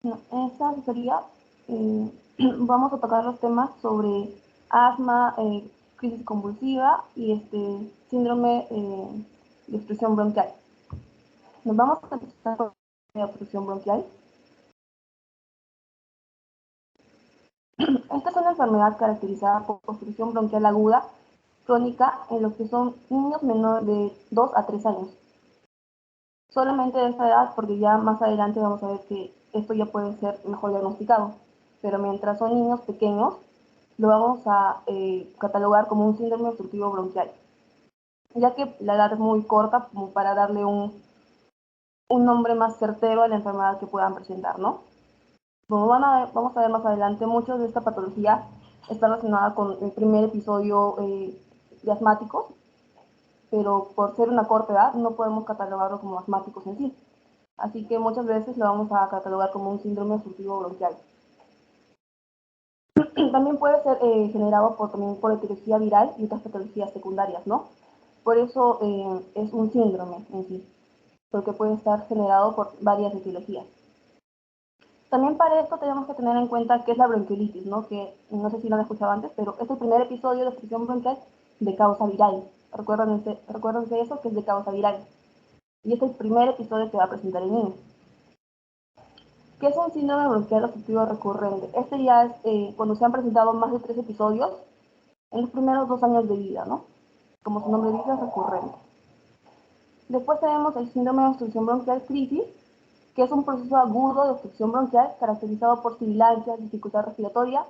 No, en esta asesoría vamos a tocar los temas sobre asma, crisis convulsiva y síndrome de obstrucción bronquial. Nos vamos a empezar con la obstrucción bronquial. Esta es una enfermedad caracterizada por obstrucción bronquial aguda crónica en los que son niños menores de 2 a 3 años. Solamente de esta edad, porque ya más adelante vamos a ver que esto ya puede ser mejor diagnosticado. Pero mientras son niños pequeños, lo vamos a catalogar como un síndrome obstructivo bronquial, ya que la edad es muy corta como para darle un nombre más certero a la enfermedad que puedan presentar, ¿no? Como vamos a ver más adelante, muchos de esta patología está relacionada con el primer episodio de asmáticos, pero por ser una corta edad no podemos catalogarlo como asmáticos en sí. Así que muchas veces lo vamos a catalogar como un síndrome obstructivo bronquial. También puede ser generado por etiología viral y otras patologías secundarias, ¿no? Por eso es un síndrome en sí, porque puede estar generado por varias etiologías. También para esto tenemos que tener en cuenta qué es la bronquiolitis, ¿no? Que no sé si lo han escuchado antes, pero es el primer episodio de obstrucción bronquial de causa viral. Recuérdense eso, que es de causa viral. Y es el primer episodio que va a presentar el niño. ¿Qué es un síndrome bronquial obstructivo recurrente? Este ya es cuando se han presentado más de 3 episodios en los primeros 2 años de vida, ¿no? Como su nombre dice, es recurrente. Después tenemos el síndrome de obstrucción bronquial crisis, que es un proceso agudo de obstrucción bronquial caracterizado por sibilancias, dificultad respiratoria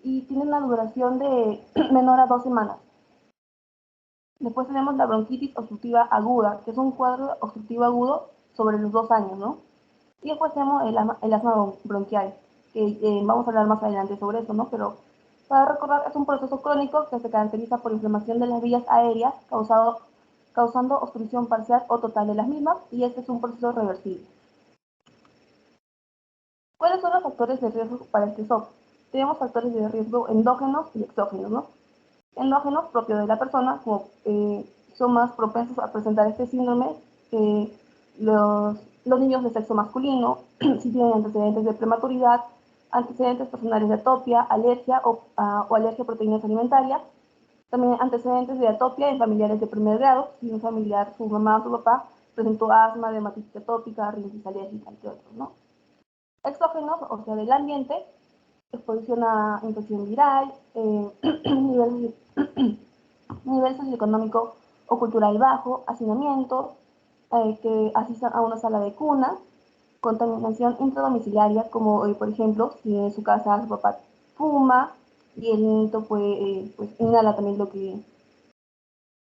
y tiene una duración de menor a 2 semanas. Después tenemos la bronquitis obstructiva aguda, que es un cuadro obstructivo agudo sobre los 2 años, ¿no? Y después tenemos el asma bronquial, que vamos a hablar más adelante sobre eso, ¿no? Pero para recordar, es un proceso crónico que se caracteriza por inflamación de las vías aéreas, causando obstrucción parcial o total de las mismas, y este es un proceso reversible. ¿Cuáles son los factores de riesgo para este SOP? Tenemos factores de riesgo endógenos y exógenos, ¿no? Endógenos propios de la persona, como son más propensos a presentar este síndrome los niños de sexo masculino, si tienen antecedentes de prematuridad, antecedentes personales de atopia, alergia o alergia a proteínas alimentarias, también antecedentes de atopia en familiares de primer grado, si un familiar, su mamá o su papá, presentó asma, dermatitis atópica, rinitis alérgica, entre otros, ¿no? Exógenos, o sea, del ambiente, exposición a infección viral, nivel socioeconómico o cultural bajo, hacinamiento, que asistan a una sala de cuna, contaminación intradomiciliaria, como por ejemplo, si en su casa su papá fuma y el niño pues inhala también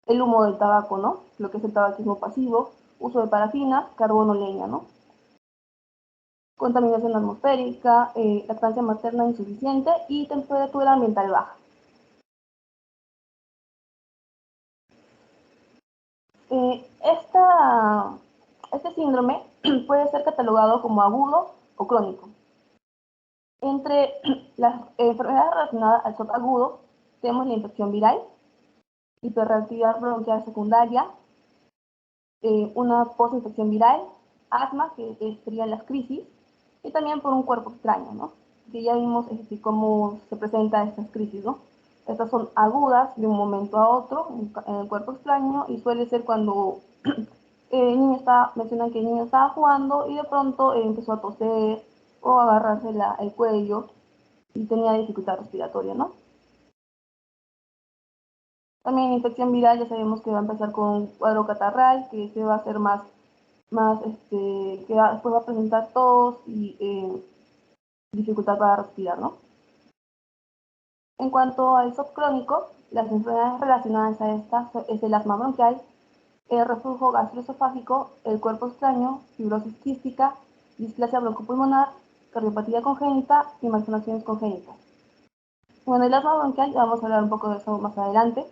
el humo del tabaco, ¿no? Lo que es el tabaquismo pasivo, uso de parafinas, carbono, leña, ¿no? Contaminación atmosférica, lactancia materna insuficiente y temperatura ambiental baja. Este síndrome puede ser catalogado como agudo o crónico. Entre las enfermedades relacionadas al SOP agudo tenemos la infección viral, hiperreactividad bronquial secundaria, una postinfección viral, asma, que serían las crisis, y también por un cuerpo extraño, ¿no? Que ya vimos cómo se presentan estas crisis, ¿no? Estas son agudas de un momento a otro en el cuerpo extraño y suele ser cuando mencionan que el niño estaba jugando y de pronto empezó a toser o a agarrarse el cuello y tenía dificultad respiratoria, ¿no? También infección viral, ya sabemos que va a empezar con un cuadro catarral, que se va a hacer después va a presentar tos y dificultad para respirar, ¿no? En cuanto al SOP crónico, las enfermedades relacionadas a esta es el asma bronquial, el reflujo gastroesofágico, el cuerpo extraño, fibrosis quística, displasia broncopulmonar, cardiopatía congénita y malformaciones congénitas. Bueno, el asma bronquial, ya vamos a hablar un poco de eso más adelante.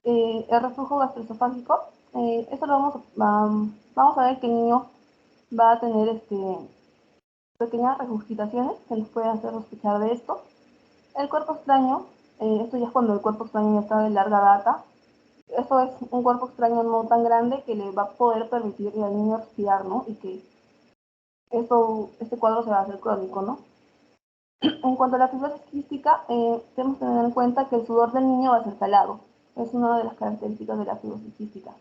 El reflujo gastroesofágico, esto vamos a ver que el niño va a tener pequeñas regurgitaciones que nos pueden hacer sospechar de esto. El cuerpo extraño, esto ya es cuando el cuerpo extraño ya está de larga data. Esto es un cuerpo extraño no tan grande que le va a poder permitir al niño respirar, ¿no? Y que este cuadro se va a hacer crónico, ¿no? En cuanto a la fibrosis quística, tenemos que tener en cuenta que el sudor del niño va a ser salado. Es una de las características de la fibrosis quística.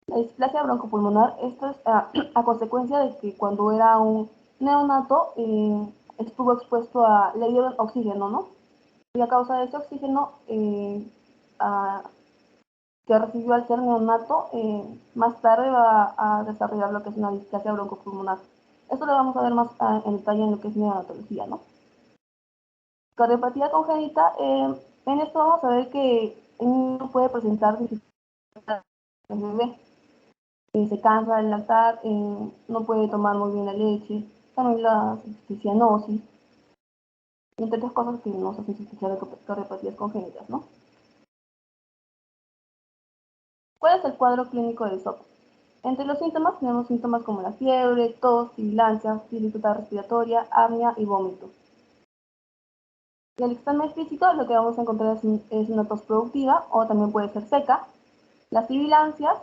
La displasia broncopulmonar, esto es a consecuencia de que cuando era un neonato estuvo expuesto le dieron oxígeno, ¿no? Y a causa de ese oxígeno que recibió al ser neonato, más tarde va a desarrollar lo que es una displasia broncopulmonar. Esto lo vamos a ver más en detalle en lo que es neonatología, ¿no? Cardiopatía congénita, en esto vamos a ver que el niño puede presentar dificultades en el bebé. Se cansa de lactar, no puede tomar muy bien la leche, también la cianosis, entre otras cosas que nos hacen sospechar de cardiopatías congénitas, ¿no? ¿Cuál es el cuadro clínico del SOP? Entre los síntomas tenemos síntomas como la fiebre, tos, sibilancias, dificultad respiratoria, apnea y vómito. Y el examen físico lo que vamos a encontrar es una tos productiva o también puede ser seca. Las sibilancias,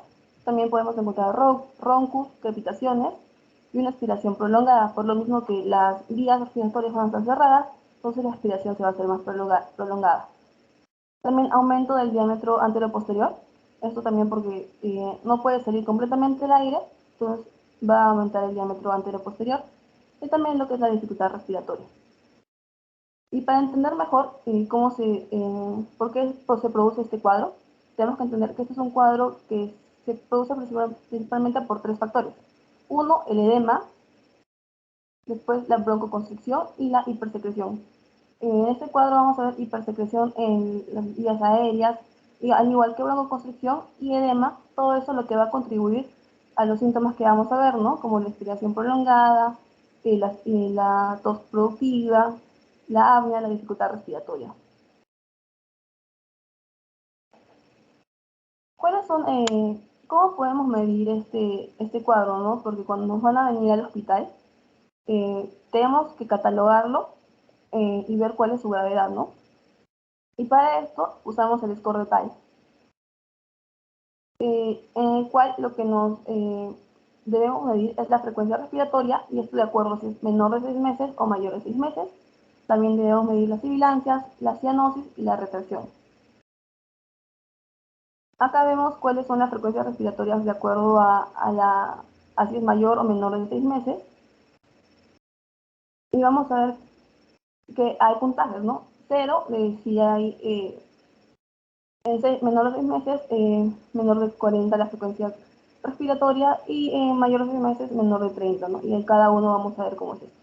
también podemos encontrar roncus, crepitaciones y una aspiración prolongada, por lo mismo que las vías respiratorias van a estar cerradas, entonces la aspiración se va a hacer más prolongada. También aumento del diámetro anteroposterior, esto también porque no puede salir completamente el aire, entonces va a aumentar el diámetro anteroposterior, y también lo que es la dificultad respiratoria. Y para entender mejor por qué se produce este cuadro, tenemos que entender que este es un cuadro que se produce principalmente por tres factores. Uno, el edema, después la broncoconstricción y la hipersecreción. En este cuadro vamos a ver hipersecreción en las vías aéreas, y al igual que broncoconstricción y edema, todo eso lo que va a contribuir a los síntomas que vamos a ver, ¿no? Como la respiración prolongada, la tos productiva, la apnea, la dificultad respiratoria. ¿Cuáles son, cómo podemos medir este cuadro, ¿no? Porque cuando nos van a venir al hospital, tenemos que catalogarlo y ver cuál es su gravedad, ¿no? Y para esto usamos el score de TAI, en el cual lo que nos debemos medir es la frecuencia respiratoria, y esto de acuerdo si es menor de 6 meses o mayor de 6 meses. También debemos medir las sibilancias, la cianosis y la retracción. Acá vemos cuáles son las frecuencias respiratorias de acuerdo a si es mayor o menor de 6 meses. Y vamos a ver que hay puntajes, ¿no? 0, si hay menor de 6 meses, menor de 40 la frecuencia respiratoria, y mayor de 6 meses, menor de 30, ¿no? Y en cada uno vamos a ver cómo es esto.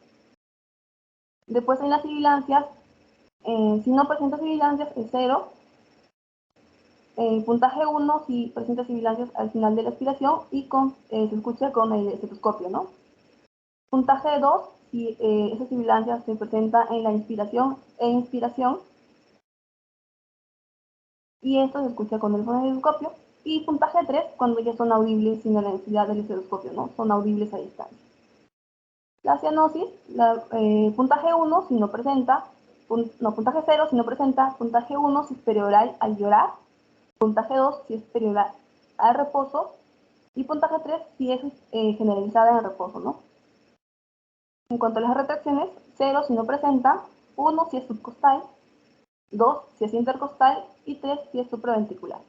Después en las sibilancias, si no presenta sibilancias es 0. Puntaje 1 si presenta sibilancias al final de la expiración y se escucha con el estetoscopio, ¿no? Puntaje 2 si esa sibilancia se presenta en la inspiración e inspiración, y esto se escucha con el fonendoscopio. Y puntaje 3 cuando ya son audibles sin la necesidad del estetoscopio, ¿no? Son audibles a distancia. La cianosis, puntaje 1 si no presenta, puntaje 0 si no presenta, puntaje 1 si es perioral al llorar, puntaje 2 si es perioral al reposo, y puntaje 3 si es generalizada en reposo, ¿no? En cuanto a las retracciones, 0 si no presenta, 1 si es subcostal, 2 si es intercostal y 3 si es supraventricular.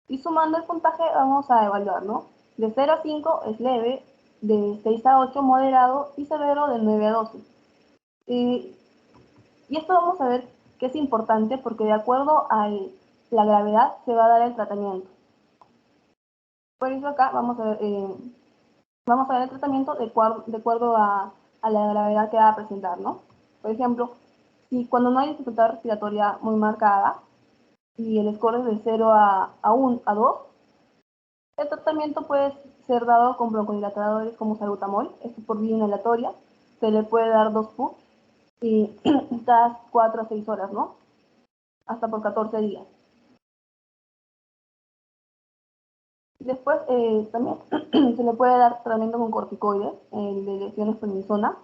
Y sumando el puntaje vamos a evaluar, ¿no? De 0 a 5 es leve, de 6 a 8 moderado y severo de 9 a 12. Y esto vamos a ver que es importante porque de acuerdo a la gravedad se va a dar el tratamiento. Por eso acá vamos a ver el tratamiento de acuerdo a la gravedad que va a presentar, ¿no? Por ejemplo, si cuando no hay dificultad respiratoria muy marcada y el score es de 0 a 2, el tratamiento puede ser dado con broncodilatadores como salbutamol, esto por vía inhalatoria. Se le puede dar 2 puffs y cada 4 a 6 horas, ¿no? Hasta por 14 días. Después también se le puede dar tratamiento con corticoides de lesiones prednisona.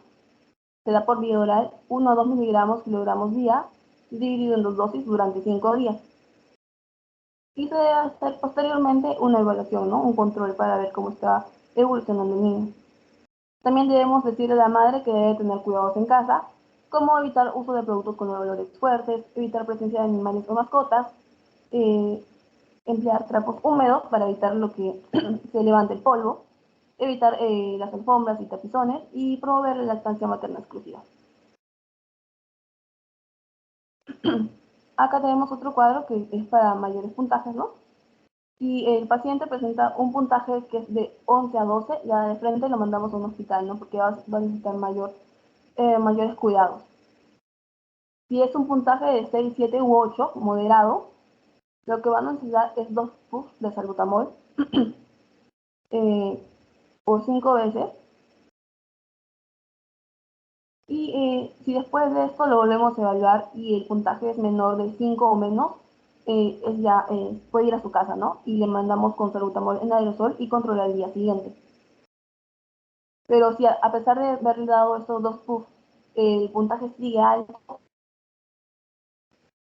Se da por vía oral 1 a 2 miligramos kilogramos día, dividido en 2 dosis durante 5 días. Y se debe hacer posteriormente una evaluación, ¿no? Un control para ver cómo está evolucionando el niño. También debemos decirle a la madre que debe tener cuidados en casa, como evitar uso de productos con olores fuertes, evitar presencia de animales o mascotas, eh, emplear trapos húmedos para evitar lo que se levante el polvo, evitar las alfombras y tapizones y promover la lactancia materna exclusiva. Acá tenemos otro cuadro que es para mayores puntajes, ¿no? Si el paciente presenta un puntaje que es de 11 a 12, ya de frente lo mandamos a un hospital, ¿no? Porque va a necesitar mayores cuidados. Si es un puntaje de 6, 7 u 8, moderado, lo que van a necesitar es 2 puffs de salbutamol eh, por 5 veces. Y si después de esto lo volvemos a evaluar y el puntaje es menor de 5 o menos, puede ir a su casa, ¿no? Y le mandamos con salbutamol en aerosol y controlar el día siguiente. Pero si a pesar de haberle dado estos 2 puffs, el puntaje sigue alto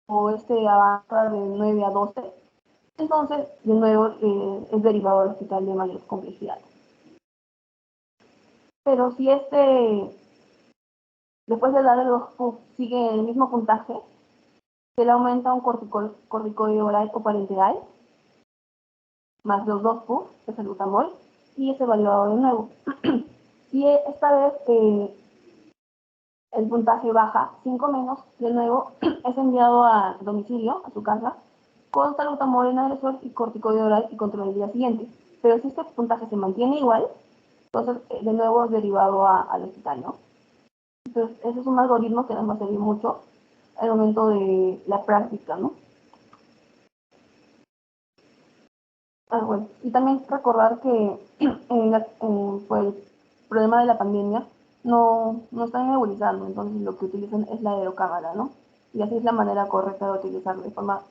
o avanza de 9 a 12, entonces de nuevo es derivado al hospital de mayor complejidad. Pero si después de darle 2 puffs sigue el mismo puntaje, se le aumenta un corticoide oral o parenteral, más los 2 puffs de salbutamol, y es evaluado de nuevo. Si esta vez el puntaje baja 5 menos, de nuevo es enviado a domicilio, a su casa, con salbutamol en aerosol y corticoide oral y control el día siguiente. Pero si este puntaje se mantiene igual, entonces de nuevo es derivado al hospital, ¿no? Entonces ese es un algoritmo que nos va a servir mucho al momento de la práctica, ¿no? Bueno, y también recordar que por el problema de la pandemia no están nebulizando, entonces lo que utilizan es la aerocámara, ¿no? Y así es la manera correcta de utilizarlo, de forma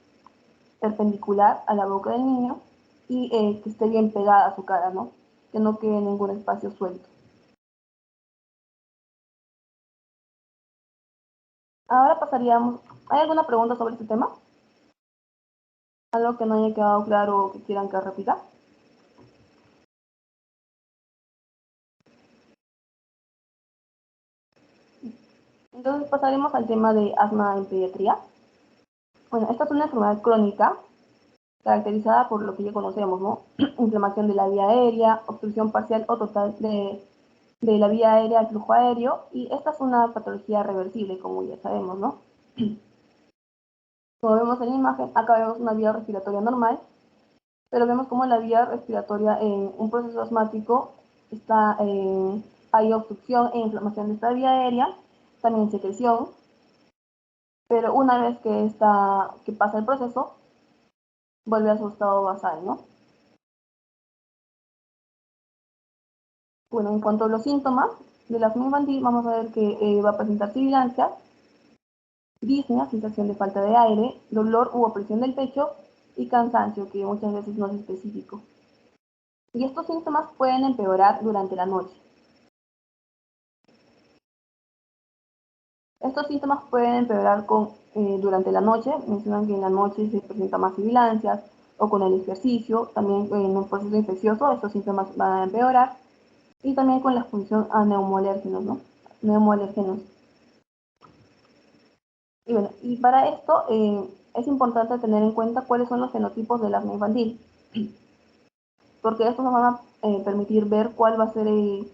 perpendicular a la boca del niño y que esté bien pegada a su cara, ¿no? Que no quede ningún espacio suelto. Ahora pasaríamos, ¿hay alguna pregunta sobre este tema? ¿Algo que no haya quedado claro o que quieran que repita? Entonces pasaremos al tema de asma en pediatría. Bueno, esta es una enfermedad crónica caracterizada por lo que ya conocemos, ¿no? Inflamación de la vía aérea, obstrucción parcial o total de la vía aérea al flujo aéreo, y esta es una patología reversible, como ya sabemos, ¿no? Como vemos en la imagen, acá vemos una vía respiratoria normal, pero vemos como la vía respiratoria en un proceso asmático hay obstrucción e inflamación de esta vía aérea, también secreción, pero una vez que pasa el proceso, vuelve a su estado basal, ¿no? Bueno, en cuanto a los síntomas de la asma infantil, vamos a ver que va a presentar sibilancia, disnea, sensación de falta de aire, dolor u opresión del pecho y cansancio, que muchas veces no es específico. Y estos síntomas pueden empeorar durante la noche. Estos síntomas pueden empeorar durante la noche, mencionan que en la noche se presenta más sibilancias o con el ejercicio, también en un proceso infeccioso estos síntomas van a empeorar y también con la exposición a neumoalérgenos, ¿no? Neumoalérgenos. Y bueno, y para esto es importante tener en cuenta cuáles son los fenotipos del asma infantil, porque estos nos van a permitir ver cuál va a ser el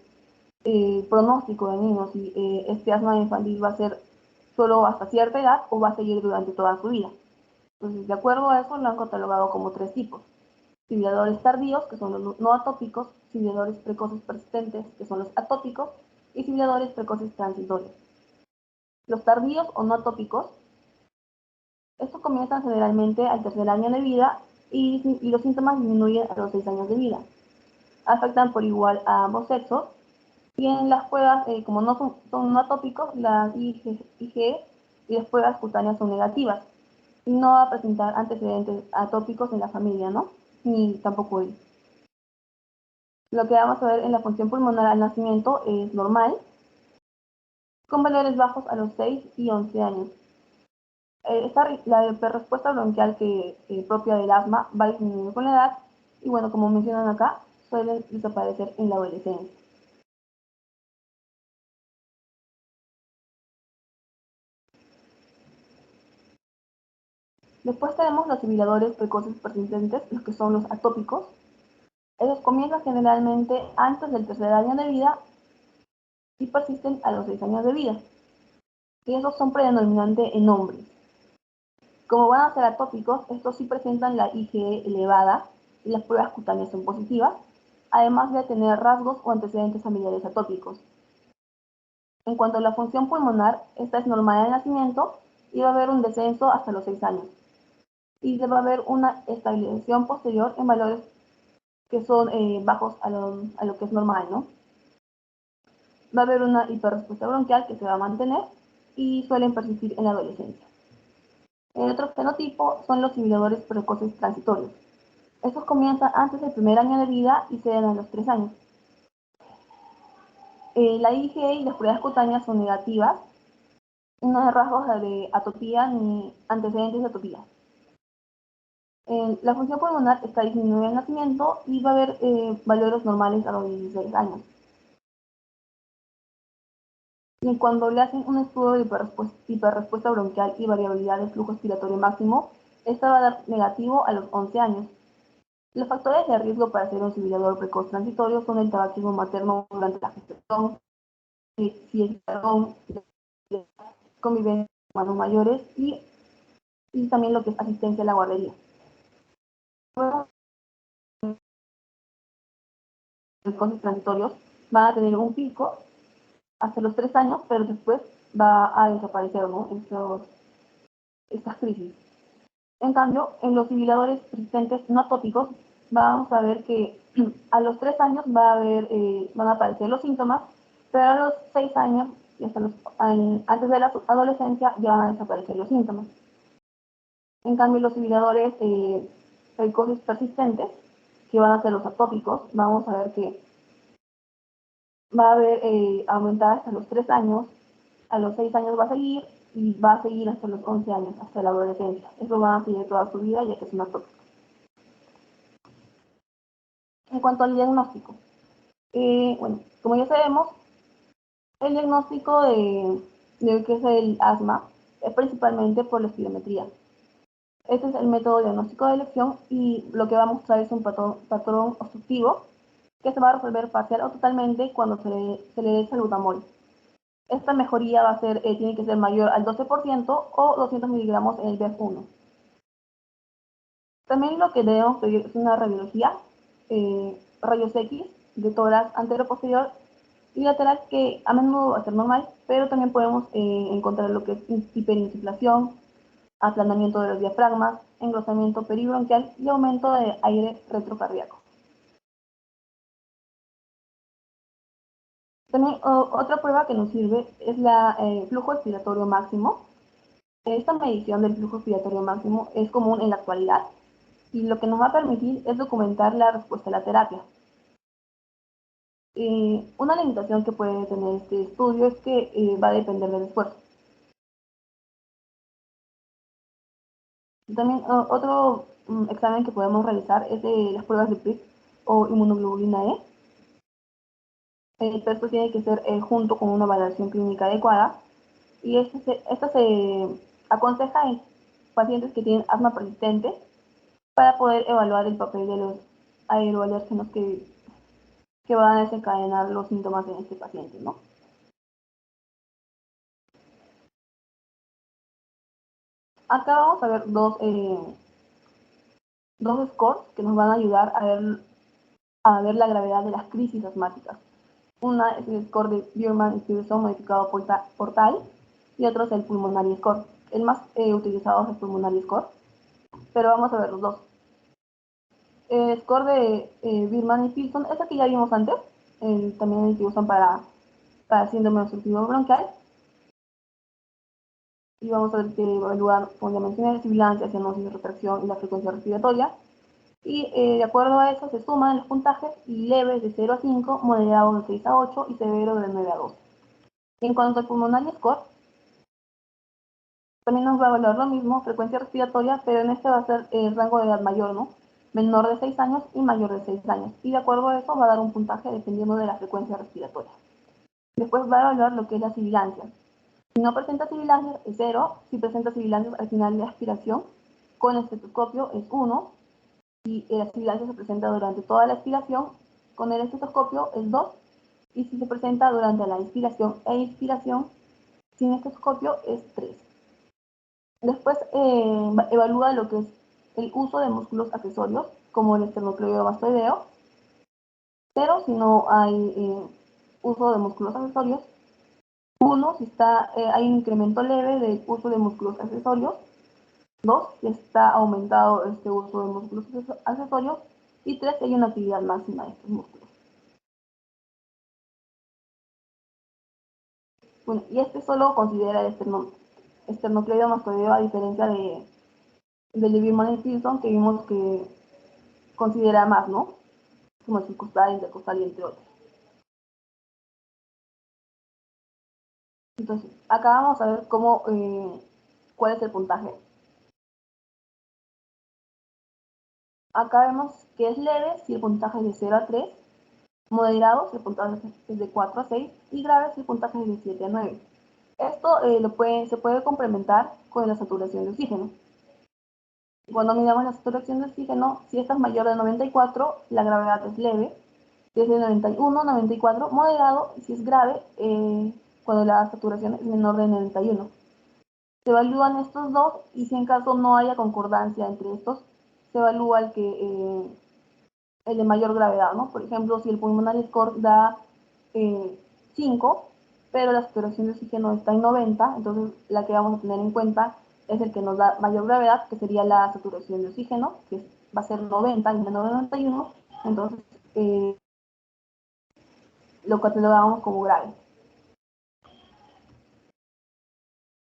pronóstico del niño, si este asma infantil va a ser solo hasta cierta edad o va a seguir durante toda su vida. Entonces, de acuerdo a eso, lo han catalogado como 3 tipos. Sibiladores tardíos, que son los no atópicos, sibiladores precoces persistentes, que son los atópicos, y sibiladores precoces transitorios. Los tardíos o no atópicos, estos comienzan generalmente al tercer año de vida y los síntomas disminuyen a los 6 años de vida. Afectan por igual a ambos sexos y en las pruebas, como son no atópicos, las IgE y las pruebas cutáneas son negativas y no va a presentar antecedentes atópicos en la familia, ¿no? Ni tampoco él. Lo que vamos a ver en la función pulmonar al nacimiento es normal, con valores bajos a los 6 y 11 años. La respuesta bronquial propia del asma va disminuyendo con la edad y bueno, como mencionan acá, suelen desaparecer en la adolescencia. Después tenemos los sibiladores precoces persistentes, los que son los atópicos. Ellos comienzan generalmente antes del tercer año de vida y persisten a los 6 años de vida. Y esos son predominantes en hombres. Como van a ser atópicos, estos sí presentan la IgE elevada y las pruebas cutáneas son positivas, además de tener rasgos o antecedentes familiares atópicos. En cuanto a la función pulmonar, esta es normal al nacimiento y va a haber un descenso hasta los 6 años. Y va a haber una estabilización posterior en valores que son bajos a lo que es normal, ¿no? Va a haber una hiperrespuesta bronquial que se va a mantener y suelen persistir en la adolescencia. El otro fenotipo son los sibiladores precoces transitorios. Estos comienzan antes del primer año de vida y se dan a los 3 años. La IgE y las pruebas cutáneas son negativas, no hay rasgos de atopía ni antecedentes de atopía. La función pulmonar está disminuida al nacimiento y va a haber valores normales a los 16 años. Y cuando le hacen un estudio de hiperrespuesta bronquial y variabilidad del flujo expiratorio máximo, esta va a dar negativo a los 11 años. Los factores de riesgo para ser un sibilador precoz transitorio son el tabaquismo materno durante la gestación, si es varón, convivencia con humanos mayores y también lo que es asistencia a la guardería. Luego, los precoces transitorios van a tener un pico hasta los 3 años, pero después va a desaparecer, ¿no? Estas crisis. En cambio, en los sibiladores persistentes no atópicos, vamos a ver que a los 3 años van a aparecer los síntomas, pero a los 6 años y hasta antes de la adolescencia ya van a desaparecer los síntomas. En cambio, los sibiladores precoces persistentes, que van a ser los atópicos, vamos a ver que va a haber aumentar hasta los 3 años, a los 6 años va a seguir y va a seguir hasta los 11 años, hasta la adolescencia. Eso va a seguir toda su vida ya que es un atópico. En cuanto al diagnóstico, bueno, como ya sabemos, el diagnóstico de lo que es el asma es principalmente por la espirometría. Este es el método diagnóstico de elección y lo que va a mostrar es un patrón obstructivo que se va a resolver parcial o totalmente cuando se le dé salbutamol. Esta mejoría tiene que ser mayor al 12% o 200 miligramos en el BF1. También lo que debemos pedir es una radiología, rayos X de tórax antero-posterior y lateral, que a menudo va a ser normal, pero también podemos encontrar lo que es hiperinsuflación, aplanamiento de los diafragmas, engrosamiento peribronquial y aumento de aire retrocardíaco. También otra prueba que nos sirve es el flujo expiratorio máximo. Esta medición del flujo expiratorio máximo es común en la actualidad y lo que nos va a permitir es documentar la respuesta a la terapia. Una limitación que puede tener este estudio es que va a depender del esfuerzo. También otro examen que podemos realizar es de las pruebas de PRIC o inmunoglobulina E. Esto tiene que ser junto con una valoración clínica adecuada y esta se aconseja en pacientes que tienen asma persistente para poder evaluar el papel de los aeroalérgenos que van a desencadenar los síntomas en este paciente, ¿no? Acá vamos a ver dos scores que nos van a ayudar a ver la gravedad de las crisis asmáticas. Una es el score de Bierman y Pearson modificado por TAI y otro es el Pulmonary Score. El más utilizado es el Pulmonary Score, pero vamos a ver los dos. El score de Bierman y Pearson es el que ya vimos antes, también el que usan para síndrome obstructivo bronquial. Y vamos a ver que evalúan, como ya mencioné, sibilancia, cianosis, retracción y la frecuencia respiratoria. Y de acuerdo a eso se suman los puntajes leves de 0 a 5, moderados de 6 a 8 y severo de 9 a 12. En cuanto al pulmonary score, también nos va a evaluar lo mismo, frecuencia respiratoria, pero en este va a ser el rango de edad mayor, ¿no? Menor de 6 años y mayor de 6 años. Y de acuerdo a eso va a dar un puntaje dependiendo de la frecuencia respiratoria. Después va a evaluar lo que es la sibilancia. Si no presenta sibilancias, es 0. Si presenta sibilancias al final de aspiración, con estetoscopio es 1, si la sibilancia se presenta durante toda la expiración, con el estetoscopio es 2, y si se presenta durante la inspiración e expiración, sin estetoscopio es 3. Después evalúa lo que es el uso de músculos accesorios, como el esternocleidomastoideo, pero si no hay uso de músculos accesorios, 1, si hay un incremento leve del uso de músculos accesorios, 2, si está aumentado este uso de músculos accesorios, y 3, si hay una actividad máxima de estos músculos. Bueno, y este solo considera el esternocleidomastoideo, a diferencia del de Birman y Pearson, que vimos que considera más, ¿no? Como el subcostal, intercostal y entre otros. Entonces, acá vamos a ver cuál es el puntaje. Acá vemos que es leve si el puntaje es de 0 a 3, moderado si el puntaje es de 4 a 6 y grave si el puntaje es de 7 a 9. Esto se puede complementar con la saturación de oxígeno. Cuando midamos la saturación de oxígeno, si esta es mayor de 94, la gravedad es leve. Si es de 91, 94, moderado. Y si es grave, cuando la saturación es menor de 91. Se evalúan estos dos y si en caso no haya concordancia entre estos, se evalúa el de mayor gravedad, ¿no? Por ejemplo, si el pulmonary score da 5, pero la saturación de oxígeno está en 90, entonces la que vamos a tener en cuenta es el que nos da mayor gravedad, que sería la saturación de oxígeno, que va a ser 90 y menor de 91, entonces lo catalogamos como grave.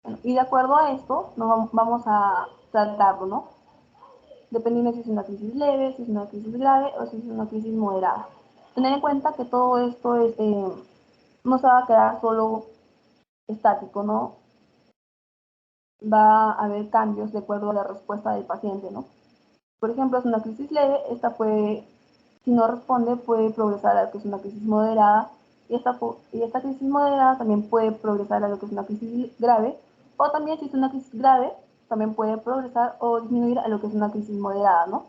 Bueno, y de acuerdo a esto, nos vamos a tratarlo, ¿no? Dependiendo si es una crisis leve, si es una crisis grave o si es una crisis moderada. Tener en cuenta que todo esto no se va a quedar solo estático, ¿no? Va a haber cambios de acuerdo a la respuesta del paciente, ¿no? Por ejemplo, es una crisis leve, si no responde, puede progresar a lo que es una crisis moderada, y esta crisis moderada también puede progresar a lo que es una crisis grave, o también si es una crisis grave, también puede progresar o disminuir a lo que es una crisis moderada, ¿no?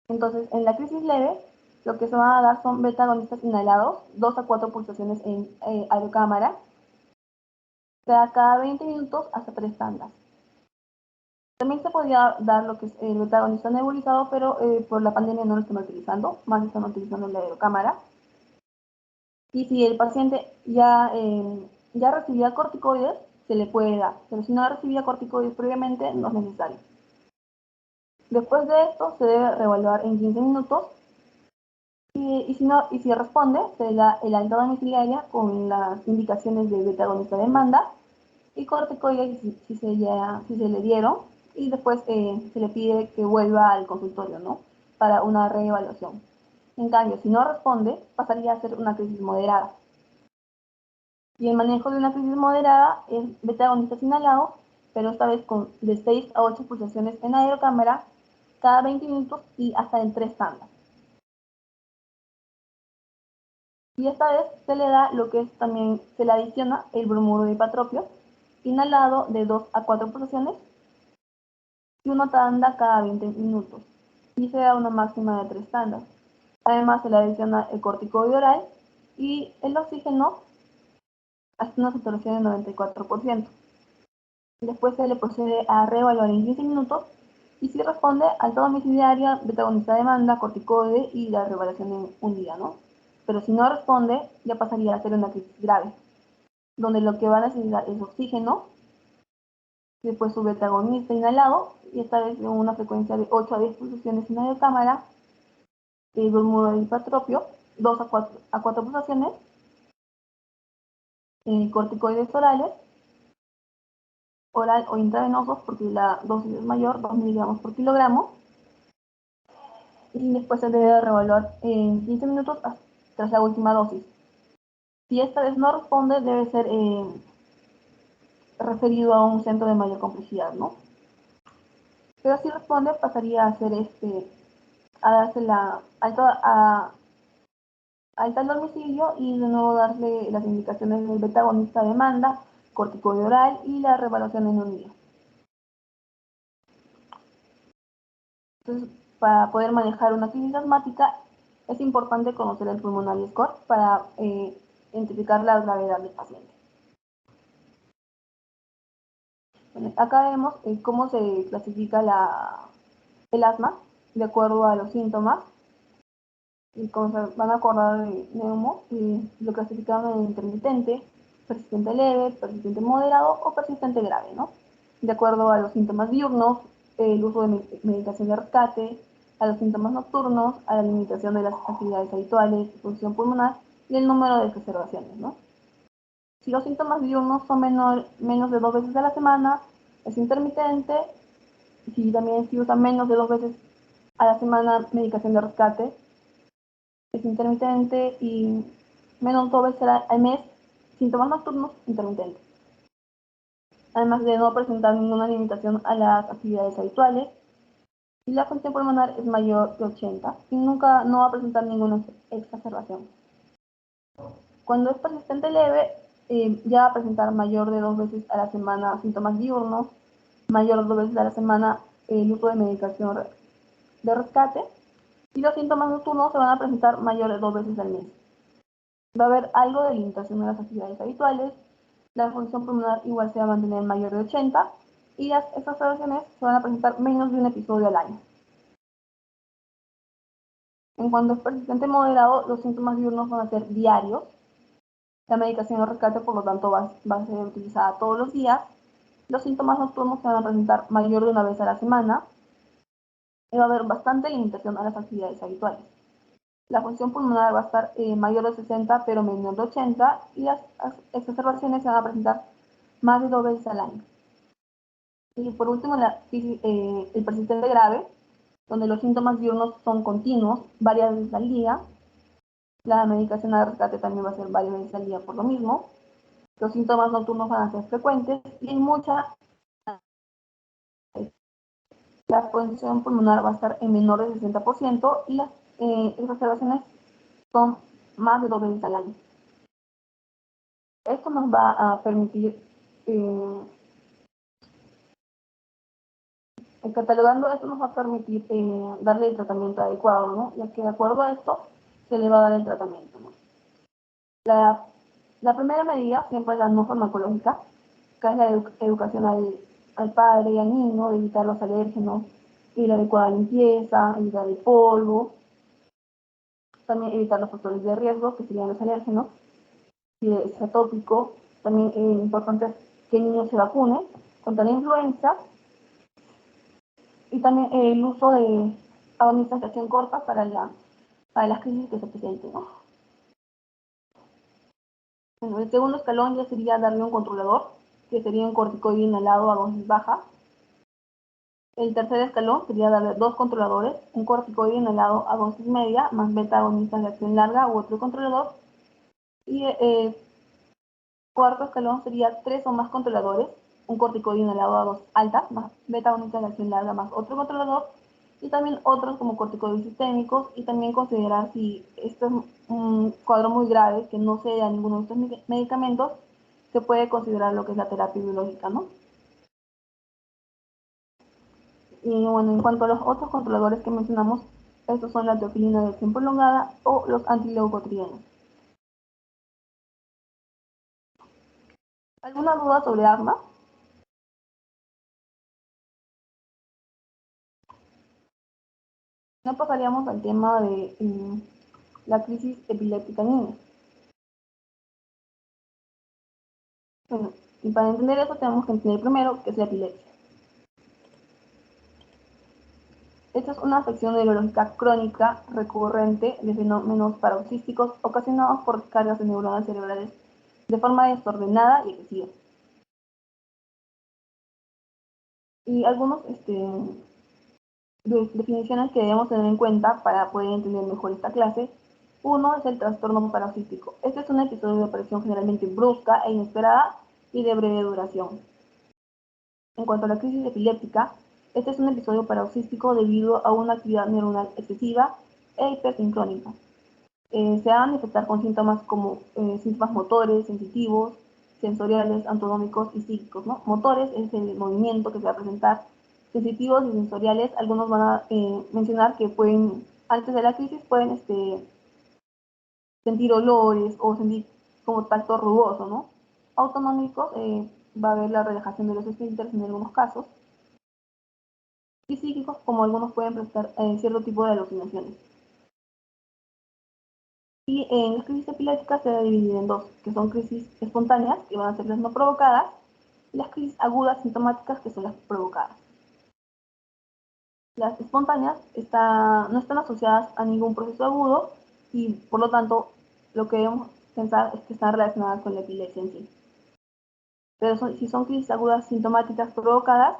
Entonces, en la crisis leve, lo que se van a dar son beta-agonistas inhalados, 2 a 4 pulsaciones en aerocámara, cada 20 minutos hasta 3 tandas. También se podría dar lo que es el beta-agonista nebulizado, pero por la pandemia no lo están utilizando, más están utilizando la aerocámara. Y si el paciente ya recibía corticoides, se le puede dar, pero si no recibía corticoides previamente, no es necesario. Después de esto, se debe reevaluar en 15 minutos y si responde, se le da el alta domiciliaria con las indicaciones de beta-agonista de demanda y corticoides si se le dieron, y después se le pide que vuelva al consultorio, ¿no? Para una reevaluación. En cambio, si no responde, pasaría a ser una crisis moderada. Y el manejo de una crisis moderada es beta-agonistas inhalados, pero esta vez de 6 a 8 pulsaciones en aerocámara cada 20 minutos y hasta en 3 tandas. Y esta vez se le da lo que es también, se le adiciona el bromuro de hipatropio, inhalado de 2 a 4 pulsaciones y una tanda cada 20 minutos. Y se da una máxima de 3 tandas. Además se le adiciona el corticoide oral y el oxígeno hasta una saturación del 94%. Después se le procede a reevaluar en 15 minutos y si responde, alta domiciliaria, beta-agonista de demanda, corticoide y la reevaluación en un día, ¿no? Pero si no responde, ya pasaría a ser una crisis grave, donde lo que va a necesitar es oxígeno, después su beta-agonista inhalado, y esta vez en una frecuencia de 8 a 10 pulsaciones en aerocámara, el bromuro de hipatropio, 2 a 4 pulsaciones, corticoides orales, oral o intravenosos, porque la dosis es mayor, 2 miligramos por kilogramo, y después se debe reevaluar en 15 minutos tras la última dosis. Si esta vez no responde, debe ser referido a un centro de mayor complejidad, ¿no? Pero si responde, pasaría a ser a darse la alta al domicilio y de nuevo darle las indicaciones del beta-agonista de demanda, corticoide oral y la reevaluación en un día. Entonces, para poder manejar una crisis asmática, es importante conocer el pulmonary score para identificar la gravedad del paciente. Bueno, acá vemos cómo se clasifica el asma de acuerdo a los síntomas. Y como se van a acordar de neumo, lo clasificaron en intermitente, persistente leve, persistente moderado o persistente grave, ¿no? De acuerdo a los síntomas diurnos, el uso de medicación de rescate, a los síntomas nocturnos, a la limitación de las actividades habituales, función pulmonar y el número de exacerbaciones, ¿no? Si los síntomas diurnos son menos de 2 veces a la semana, es intermitente. Si también se usa menos de 2 veces a la semana medicación de rescate, es intermitente, y menos de 2 veces al mes, síntomas nocturnos, intermitentes. Además de no presentar ninguna limitación a las actividades habituales, y la función pulmonar es mayor de 80 y nunca no va a presentar ninguna exacerbación. Cuando es persistente leve, ya va a presentar mayor de 2 veces a la semana síntomas diurnos, mayor de 2 veces a la semana el uso de medicación de rescate, y los síntomas nocturnos se van a presentar mayor de 2 veces al mes. Va a haber algo de limitación de las actividades habituales, la función pulmonar igual se va a mantener mayor de 80 y las exacerbaciones se van a presentar menos de un episodio al año. En cuanto es persistente moderado, los síntomas diurnos van a ser diarios. La medicación de rescate, por lo tanto, va a ser utilizada todos los días. Los síntomas nocturnos se van a presentar mayor de una vez a la semana y va a haber bastante limitación a las actividades habituales. La función pulmonar va a estar mayor de 60 pero menor de 80 y las exacerbaciones se van a presentar más de 2 veces al año. Y por último, el persistente grave, donde los síntomas diurnos son continuos, varias veces al día. La medicación de rescate también va a ser varias veces al día por lo mismo. Los síntomas nocturnos van a ser frecuentes y hay mucha... La función pulmonar va a estar en menor del 60% y las exacerbaciones son más de 2 veces al año. Esto nos va a permitir, catalogando esto nos va a permitir darle el tratamiento adecuado, ¿no? Ya que de acuerdo a esto se le va a dar el tratamiento, ¿no? La primera medida siempre es la no farmacológica, que es la educación al padre y al niño, de evitar los alérgenos y la adecuada limpieza, evitar el polvo, también evitar los factores de riesgo, que serían los alérgenos. Si es atópico, también es importante que el niño se vacune contra la influenza, y también el uso de agonistas de acción corta para las crisis que se presenten, ¿no? Bueno, el segundo escalón ya sería darle un controlador, que sería un corticoide inhalado a dosis baja. El tercer escalón sería darle 2 controladores, un corticoide inhalado a dosis media, más beta agonistas de acción larga u otro controlador. Y cuarto escalón sería 3 o más controladores, un corticoide inhalado a dosis alta, más beta agonistas de acción larga, más otro controlador, y también otros como corticoides sistémicos, y también considerar si esto es un cuadro muy grave, que no se da ninguno de estos medicamentos, se puede considerar lo que es la terapia biológica, ¿no? Y bueno, en cuanto a los otros controladores que mencionamos, estos son la teofilina de acción prolongada o los antileucotrienos. ¿Alguna duda sobre asma? No pasaríamos al tema de la crisis epiléptica en niños. Bueno, y para entender eso tenemos que entender primero qué es la epilepsia. Esta es una afección neurológica crónica recurrente de fenómenos paroxísticos ocasionados por cargas de neuronas cerebrales de forma desordenada y excesiva. Y algunos definiciones que debemos tener en cuenta para poder entender mejor esta clase. Uno es el trastorno paroxístico. Este es un episodio de aparición generalmente brusca e inesperada y de breve duración. En cuanto a la crisis epiléptica, este es un episodio paroxístico debido a una actividad neuronal excesiva e hipersincrónica. Se va a manifestar con síntomas como síntomas motores, sensitivos, sensoriales, autonómicos y psíquicos, ¿no? Motores es el movimiento que se va a presentar sensitivos y sensoriales, algunos van a mencionar que pueden, antes de la crisis, pueden sentir olores o sentir como tacto rugoso, ¿no? Autonómicos, va a haber la relajación de los esfínteres en algunos casos, y psíquicos, como algunos pueden presentar cierto tipo de alucinaciones. Y en las crisis epilépticas se dividen en dos, que son crisis espontáneas, que van a ser las no provocadas, y las crisis agudas sintomáticas, que son las provocadas. Las espontáneas no están asociadas a ningún proceso agudo y, por lo tanto, lo que debemos pensar es que están relacionadas con la epilepsia en sí. Pero si son crisis agudas sintomáticas provocadas,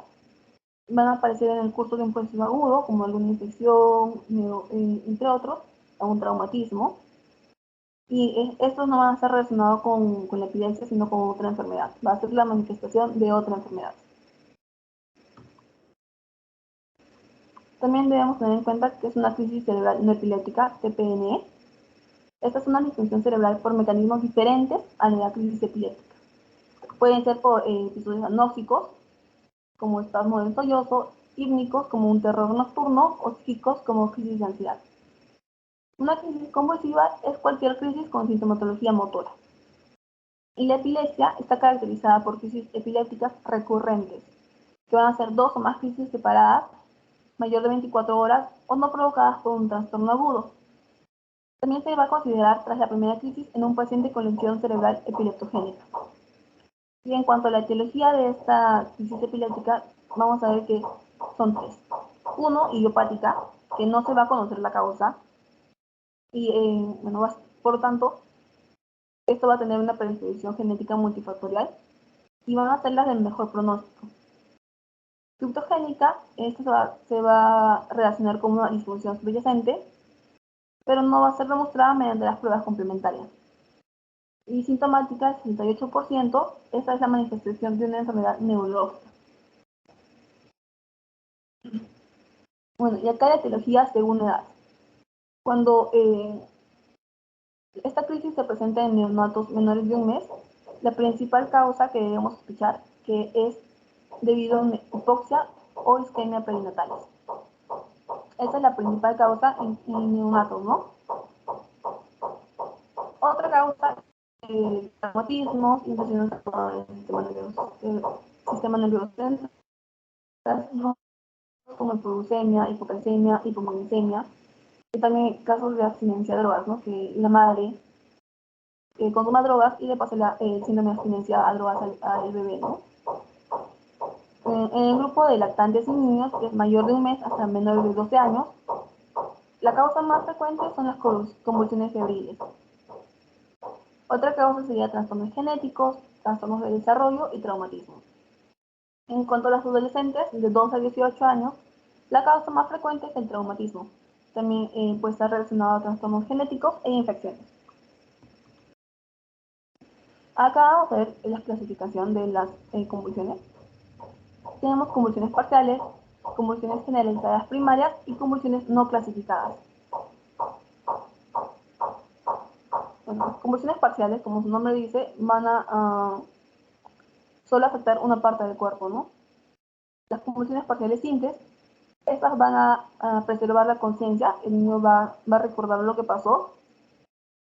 van a aparecer en el curso de un proceso agudo, como alguna infección, entre otros, o un traumatismo. Y estos no van a estar relacionados con la epilepsia, sino con otra enfermedad. Va a ser la manifestación de otra enfermedad. También debemos tener en cuenta que es una crisis cerebral no epiléptica, TPNE. Esta es una disfunción cerebral por mecanismos diferentes a la crisis epiléptica. Pueden ser por episodios anóxicos, como espasmo del sollozo, hípnicos, como un terror nocturno, o psíquicos, como crisis de ansiedad. Una crisis convulsiva es cualquier crisis con sintomatología motora. Y la epilepsia está caracterizada por crisis epilépticas recurrentes, que van a ser 2 o más crisis separadas, mayor de 24 horas, o no provocadas por un trastorno agudo. También se va a considerar tras la primera crisis en un paciente con lesión cerebral epileptogénica. Y en cuanto a la etiología de esta crisis epiléptica, vamos a ver que son 3. 1, idiopática, que no se va a conocer la causa, y por lo tanto, esto va a tener una predisposición genética multifactorial y van a ser las del mejor pronóstico. Criptogénica, esta se va a relacionar con una disfunción subyacente, pero no va a ser demostrada mediante las pruebas complementarias. Y sintomática, 68%, esta es la manifestación de una enfermedad neurológica. Bueno, y acá la etiología según edad. Cuando esta crisis se presenta en neonatos menores de un mes, la principal causa que debemos sospechar que es debido a hipoxia o isquemia perinatales. Esa es la principal causa en neonatos, ¿no? Otra causa es traumatismos, infecciones del sistema nervioso central, como hipoglucemia, hipocalcemia, hipomagnesemia, y también casos de abstinencia de drogas, ¿no? Que la madre consuma drogas y le pasa el síndrome de abstinencia a drogas al bebé, ¿no? En el grupo de lactantes y niños, que es mayor de un mes hasta menor de 12 años, la causa más frecuente son las convulsiones febriles. Otra causa sería trastornos genéticos, trastornos de desarrollo y traumatismo. En cuanto a los adolescentes de 12 a 18 años, la causa más frecuente es el traumatismo. También puede estar relacionado a trastornos genéticos e infecciones. Acá vamos a ver la clasificación de las convulsiones. Tenemos convulsiones parciales, convulsiones generalizadas primarias y convulsiones no clasificadas. Bueno, las convulsiones parciales, como su nombre dice, van a solo afectar una parte del cuerpo, ¿no? Las convulsiones parciales simples, estas van a preservar la conciencia, el niño va a recordar lo que pasó.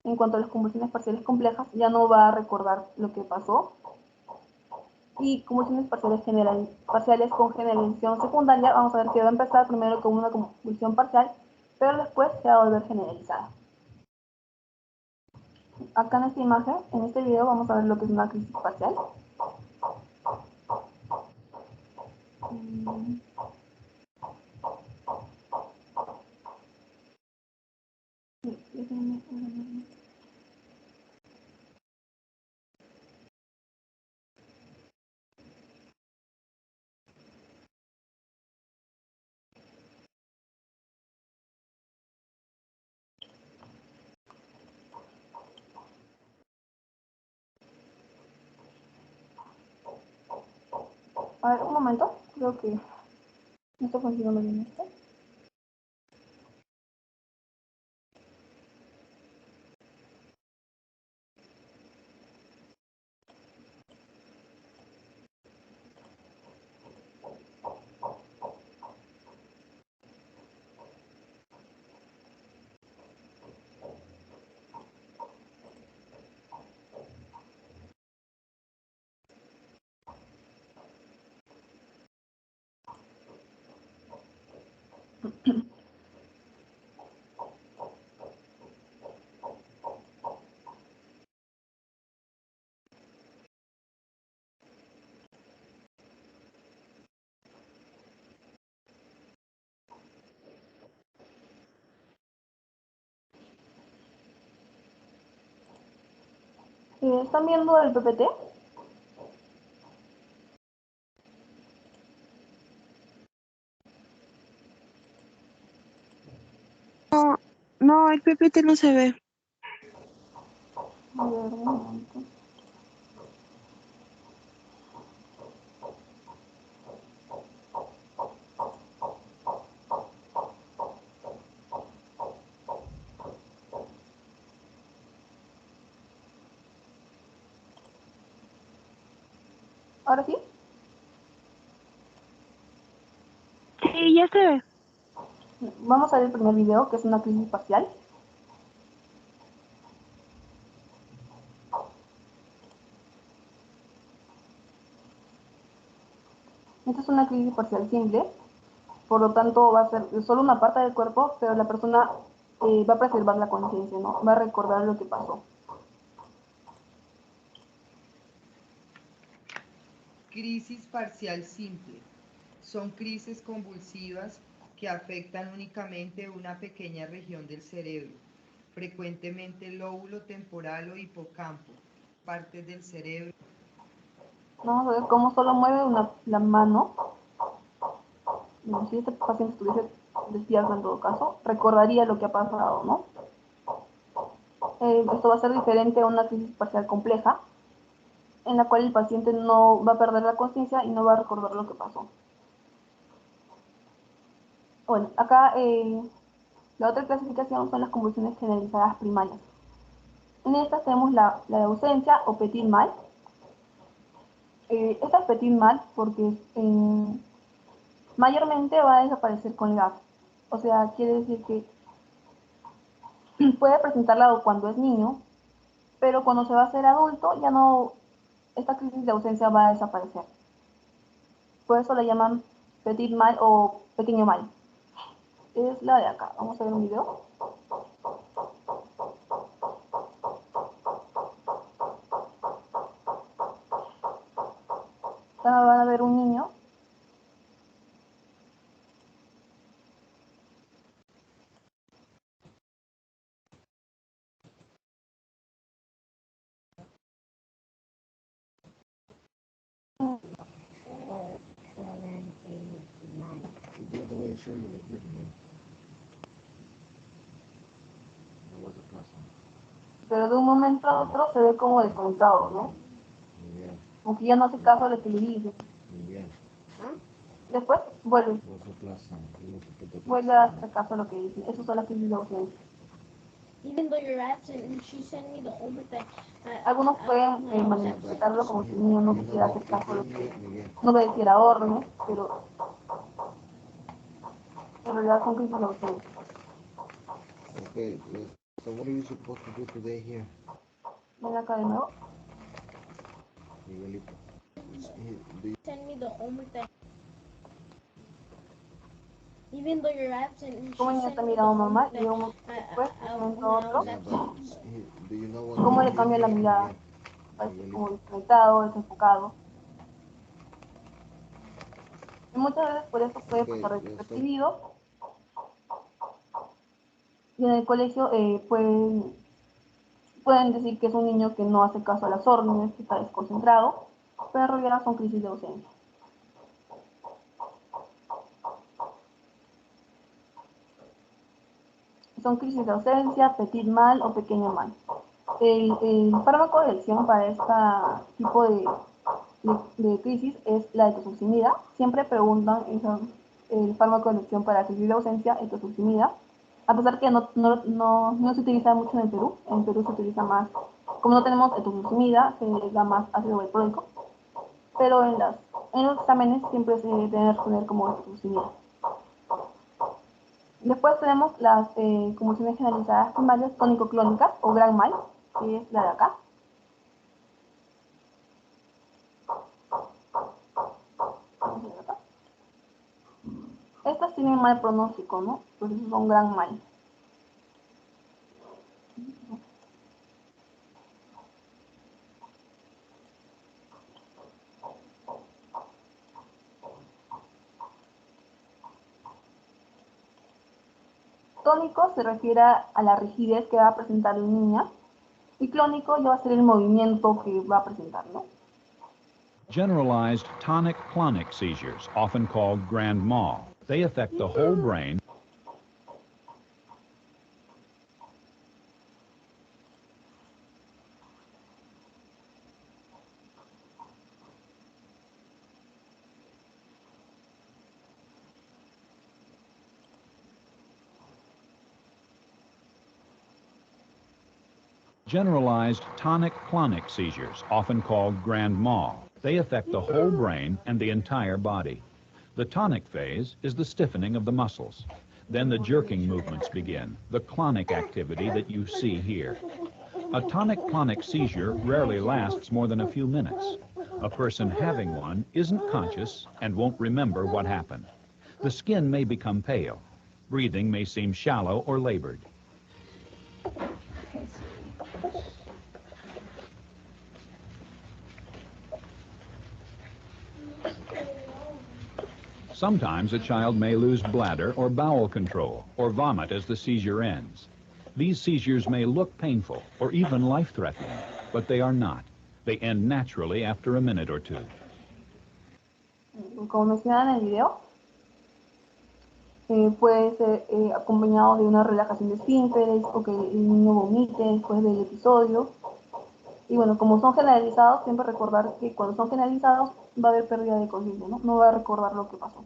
En cuanto a las convulsiones parciales complejas, ya no va a recordar lo que pasó. Y convulsiones parciales con generalización secundaria, vamos a ver que va a empezar primero con una convulsión parcial, pero después se va a volver generalizada. Acá en esta imagen, en este video, vamos a ver lo que es una crisis parcial. A ver, un momento, creo que no está funcionando bien esto. ¿Están viendo el PPT? No, no, el PPT no se ve. A ver, un momento. ¿Ahora sí? Sí, ya se ve. Vamos a ver el primer video, que es una crisis parcial. Esta es una crisis parcial simple, por lo tanto va a ser solo una parte del cuerpo, pero la persona va a preservar la conciencia, ¿no? Va a recordar lo que pasó. Crisis parcial simple. Son crisis convulsivas que afectan únicamente una pequeña región del cerebro, frecuentemente el lóbulo temporal o hipocampo, partes del cerebro. Vamos a ver cómo solo mueve la mano. Si este paciente estuviese despierto en todo caso, recordaría lo que ha pasado, ¿no? Esto va a ser diferente a una crisis parcial compleja, en la cual el paciente no va a perder la conciencia y no va a recordar lo que pasó. Bueno, acá la otra clasificación son las convulsiones generalizadas primarias. En estas tenemos la de ausencia o petit mal. Esta es petit mal porque mayormente va a desaparecer con la edad. O sea, quiere decir que puede presentarla cuando es niño, pero cuando se va a hacer adulto ya no, esta crisis de ausencia va a desaparecer. Por eso la llaman petit mal o pequeño mal. Es la de acá. Vamos a ver un video. Acá van a ver un niño. Pero de un momento a otro se ve como desconectado, ¿no? Aunque ya no hace caso a lo que le dicen. Después vuelve a hacer caso a lo que dicen. Eso son las crisis de ausencia. Algunos pueden malinterpretarlo como si el niño no quisiera hacer caso a lo que no obedeciera órdenes, pero en realidad son crisis de ausencia. Okay, so what are you supposed to do today here? Ven acá de nuevo. Miguelito. Do you Como el niño está mirando normal y después, de un momento a otro, yeah, but do you know what cómo le time cambia is la here, mirada. Miguel? Parece como desconectado, desenfocado. Y muchas veces por eso puede Okay, pasar so desapercibido. Y en el colegio pueden decir que es un niño que no hace caso a las órdenes, que está desconcentrado, pero en realidad son crisis de ausencia. Son crisis de ausencia, petit mal o pequeño mal. El fármaco de elección para este tipo de crisis es la etosuximida. Siempre preguntan el fármaco de elección para crisis de ausencia, etosuximida. A pesar que no se utiliza mucho en Perú se utiliza más, como no tenemos etosuximida, se da más ácido valproico, pero en los exámenes siempre se debe responder como etosuximida. Después tenemos las convulsiones generalizadas primarias tónico-clónicas o gran mal, que es la de acá. Estas tienen mal pronóstico, ¿no? Pues eso es un gran mal. Tónico se refiere a la rigidez que va a presentar la niña y clónico ya va a ser el movimiento que va a presentar, ¿no? Generalized tonic-clonic seizures, often called grand mal. They affect the whole brain. Generalized tonic-clonic seizures, often called grand mal. They affect the whole brain and the entire body. The tonic phase is the stiffening of the muscles. Then the jerking movements begin, the clonic activity that you see here. A tonic-clonic seizure rarely lasts more than a few minutes. A person having one isn't conscious and won't remember what happened. The skin may become pale. Breathing may seem shallow or labored. Sometimes a child may lose bladder or bowel control or vomit as the seizure ends. These seizures may look painful or even life-threatening, but they are not. They end naturally after a minute or two. Como mencionaba en el video, puede ser acompañado de una relajación de esfínteres o que el niño vomite después del episodio. Y bueno, como son generalizados, siempre recordar que cuando son generalizados va a haber pérdida de conciencia, ¿no? No va a recordar lo que pasó.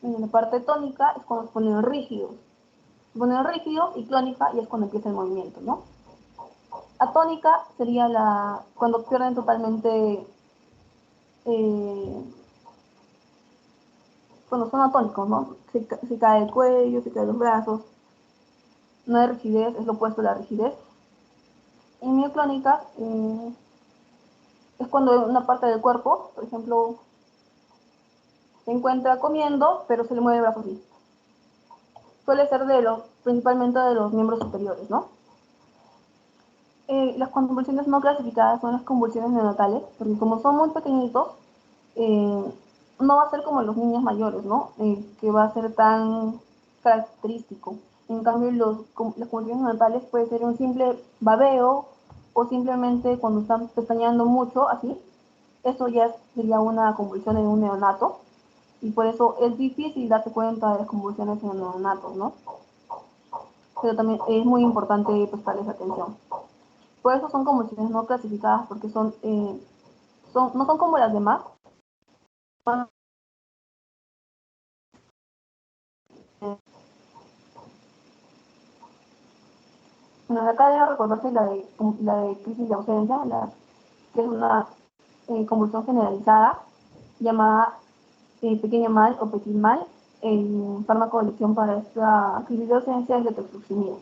En la parte tónica es cuando se ponen rígidos. Se ponen rígidos y clónica y es cuando empieza el movimiento, ¿no? Atónica sería cuando pierden totalmente, cuando son atónicos, ¿no? Se cae el cuello, se caen los brazos. No hay rigidez, es lo opuesto a la rigidez. Y mioclónica es cuando una parte del cuerpo, por ejemplo, se encuentra comiendo, pero se le mueve el brazo así. Suele ser principalmente de los miembros superiores, ¿no? Las convulsiones no clasificadas son las convulsiones neonatales, porque como son muy pequeñitos, no va a ser como los niños mayores, ¿no? Que va a ser tan característico. En cambio, las convulsiones neonatales puede ser un simple babeo o simplemente cuando están pestañeando mucho, así. Eso ya sería una convulsión en un neonato. Y por eso es difícil darse cuenta de las convulsiones en neonatos, ¿no? Pero también es muy importante prestarles atención. Por eso son convulsiones no clasificadas, porque no son como las demás. Bueno, acá debe recordarse la de crisis de ausencia, que es una convulsión generalizada llamada pequeño mal o petit mal. El fármaco de elección para esta crisis de ausencia es letrozolizumab.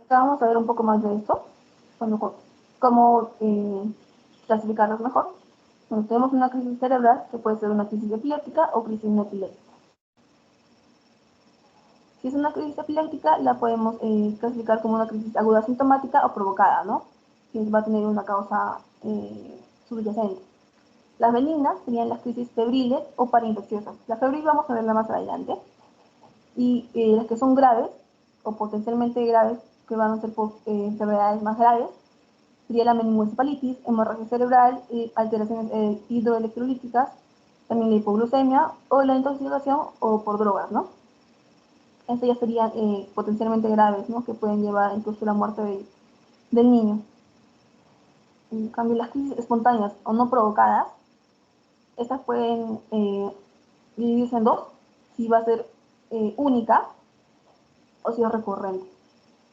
Acá vamos a ver un poco más de esto, cómo clasificarlos mejor. Bueno, tenemos una crisis cerebral que puede ser una crisis epiléptica o crisis no epiléptica. Si es una crisis epiléptica, la podemos clasificar como una crisis aguda sintomática o provocada, ¿no? Que va a tener una causa subyacente. Las benignas serían las crisis febriles o parainfecciosas. La febril vamos a verla más adelante. Y las que son graves o potencialmente graves, que van a ser por enfermedades más graves, sería la meningoencefalitis, hemorragia cerebral, alteraciones hidroelectrolíticas, también la hipoglucemia o la intoxicación o por drogas, ¿no? Estas ya serían potencialmente graves, ¿no? Que pueden llevar incluso a la muerte del niño. En cambio, las crisis espontáneas o no provocadas, estas pueden dividirse en dos, si va a ser única o si es recurrente.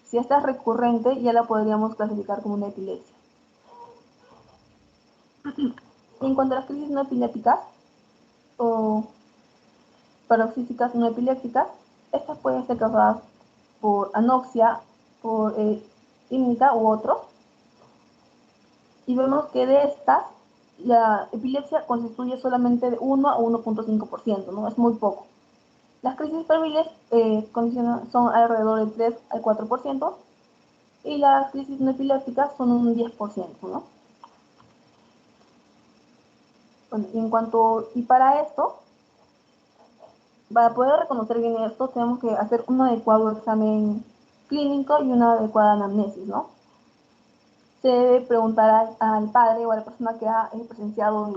Si esta es recurrente, ya la podríamos clasificar como una epilepsia. En cuanto a las crisis no epilépticas o paroxísticas no epilépticas, estas pueden ser causadas por anoxia, por hímnica u otros. y vemos que de estas, la epilepsia constituye solamente de 1 a 1.5%, ¿no? Es muy poco. Las crisis febriles son alrededor del 3 al 4%, y las crisis no epilépticas son un 10%, ¿no? Bueno, y para esto, para poder reconocer bien esto, tenemos que hacer un adecuado examen clínico y una adecuada anamnesis, ¿no? Se debe preguntar al padre o a la persona que ha presenciado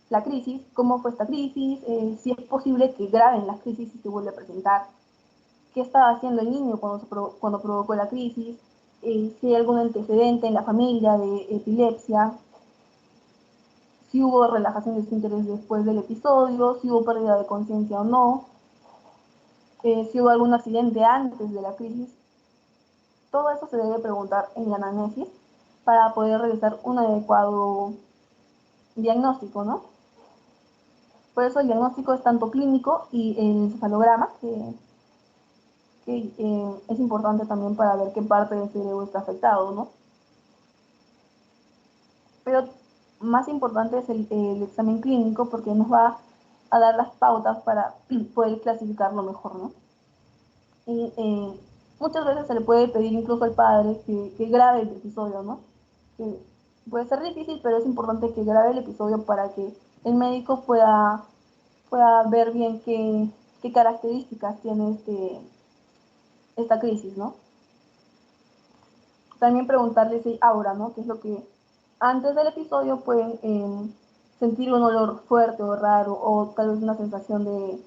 la crisis, cómo fue esta crisis, si es posible que graben las crisis si se vuelve a presentar, qué estaba haciendo el niño cuando provocó la crisis, si hay algún antecedente en la familia de epilepsia, si hubo relajación de esfínteres después del episodio, si hubo pérdida de conciencia o no, si hubo algún accidente antes de la crisis. Todo eso se debe preguntar en la anamnesis para poder realizar un adecuado diagnóstico, ¿no? Por eso el diagnóstico es tanto clínico y el encefalograma, que es importante también para ver qué parte del cerebro está afectado, ¿no? Pero más importante es el examen clínico porque nos va a dar las pautas para poder clasificarlo mejor, ¿no? Y muchas veces se le puede pedir incluso al padre que grabe el episodio, ¿no? Que puede ser difícil, pero es importante que grabe el episodio para que el médico pueda ver bien qué características tiene esta crisis, ¿no? También preguntarle si hay aura, ¿no? Que es lo que antes del episodio pueden sentir un olor fuerte o raro, o tal vez una sensaciones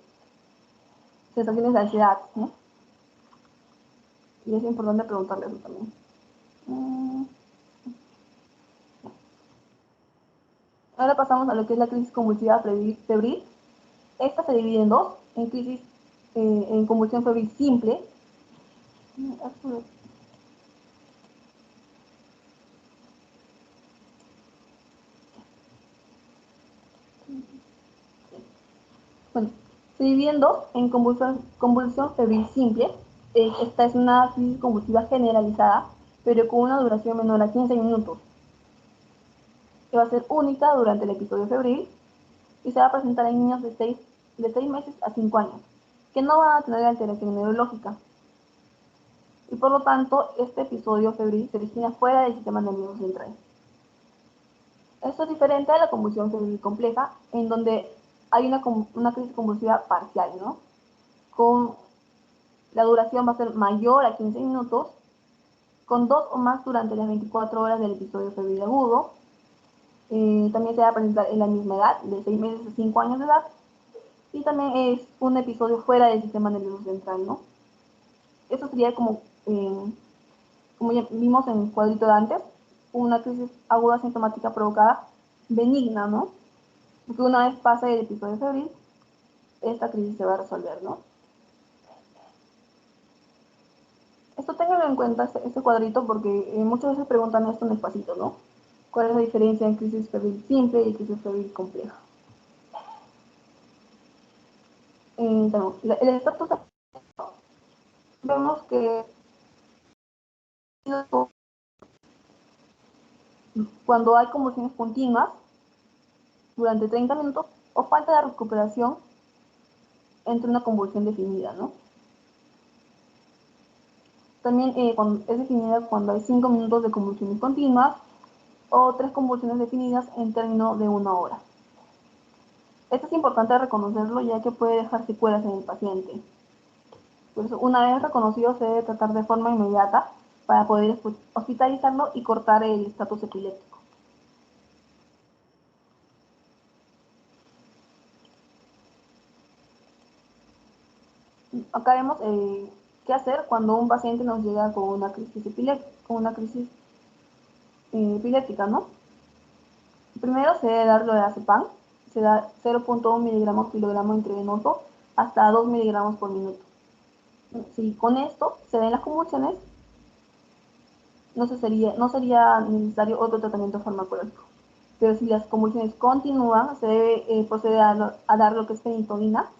de ansiedad, ¿no? Y es importante preguntarle eso también. Ahora pasamos a lo que es la crisis convulsiva febril. Esta se divide en dos, en crisis en convulsión febril simple. Bueno, se divide en dos, en convulsión febril simple. Esta es una crisis convulsiva generalizada, pero con una duración menor a 15 minutos, que va a ser única durante el episodio febril y se va a presentar en niños de 6 meses a 5 años, que no van a tener alteración neurológica. Y por lo tanto, este episodio febril se origina fuera del sistema nervioso central. Esto es diferente a la convulsión febril compleja, en donde hay una crisis convulsiva parcial, ¿no? La duración va a ser mayor a 15 minutos, con 2 o más durante las 24 horas del episodio febril agudo. También se va a presentar en la misma edad, de 6 meses a 5 años de edad, y también es un episodio fuera del sistema nervioso central, ¿no? Eso sería como ya vimos en el cuadrito de antes, una crisis aguda sintomática provocada benigna, ¿no? Porque una vez pase el episodio febril, esta crisis se va a resolver, ¿no? Esto ténganlo en cuenta, este cuadrito, porque muchas veces preguntan esto en despacito, ¿no? ¿Cuál es la diferencia en crisis febril simple y crisis febril compleja? El estatus, vemos que cuando hay convulsiones continuas durante 30 minutos o falta de recuperación entre una convulsión definida, ¿no? También es definida cuando hay 5 minutos de convulsiones continuas o 3 convulsiones definidas en término de 1 hora. Esto es importante reconocerlo ya que puede dejar secuelas en el paciente. Por eso, una vez reconocido, se debe tratar de forma inmediata para poder hospitalizarlo y cortar el estatus epiléptico. Acá vemos qué hacer cuando un paciente nos llega con una crisis epiléptica, ¿no? Primero se debe dar lorazepam, se da 0.1 miligramos por kilogramo intravenoso hasta 2 miligramos por minuto. Si con esto se ven las convulsiones, no sería necesario otro tratamiento farmacológico. Pero si las convulsiones continúan, se debe proceder a dar lo que es fenitoína,